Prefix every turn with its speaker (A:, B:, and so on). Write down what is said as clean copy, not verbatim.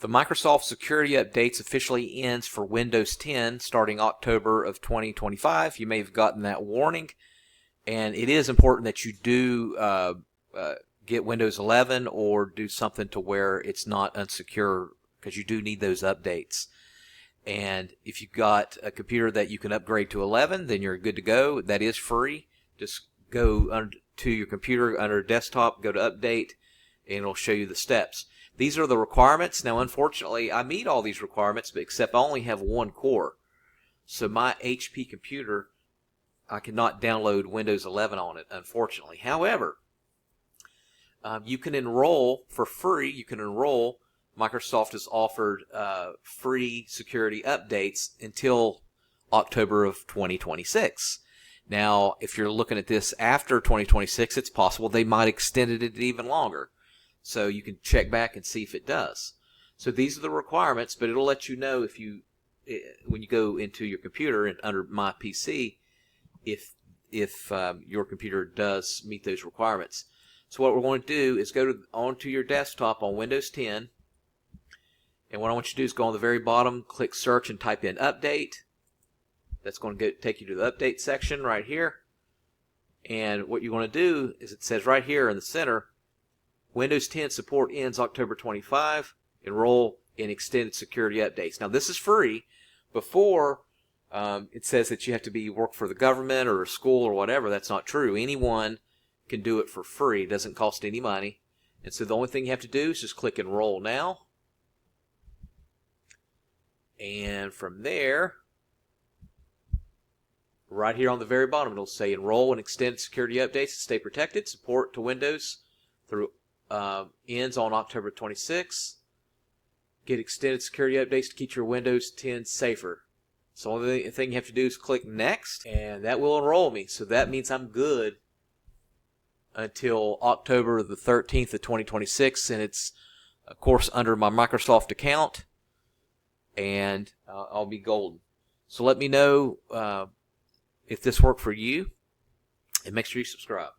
A: The Microsoft security updates officially ends for Windows 10 starting October of 2025. You may have gotten that warning, and it is important that you do get Windows 11 or do something to where it's not unsecure, because you do need those updates. And if you've got a computer that you can upgrade to 11, then you're good to go. That is free. Just go to your computer under desktop, go to update, and it'll show you the steps. These are the requirements. Now, unfortunately, I meet all these requirements, but except I only have one core. So my HP computer, I cannot download Windows 11 on it, unfortunately. However, you can enroll for free. You can enroll. Microsoft has offered free security updates until October of 2026. Now, if you're looking at this after 2026, it's possible they might extend it even longer. So you can check back and see if it does. So these are the requirements, but it'll let you know if you, when you go into your computer and under My PC, if your computer does meet those requirements. So what we're going to do is go onto your desktop on Windows 10, and what I want you to do is go on the very bottom, click search, and type in update. That's going to take you to the update section right here. And what you're going to do is, it says right here in the center, Windows 10 support ends October 25. Enroll in extended security updates. Now this is free. Before, it says that you have to work for the government or a school or whatever. That's not true. Anyone can do it for free. It doesn't cost any money. And so the only thing you have to do is just click Enroll Now. And from there, right here on the very bottom, it'll say Enroll in extended security updates to stay protected. Support to Windows through ends on October 26. Get extended security updates to keep your Windows 10 safer. So the only thing you have to do is click Next, and that will enroll me. So that means I'm good until October the 13th of 2026, and it's, of course, under my Microsoft account, and I'll be golden. So let me know if this worked for you, and make sure you subscribe.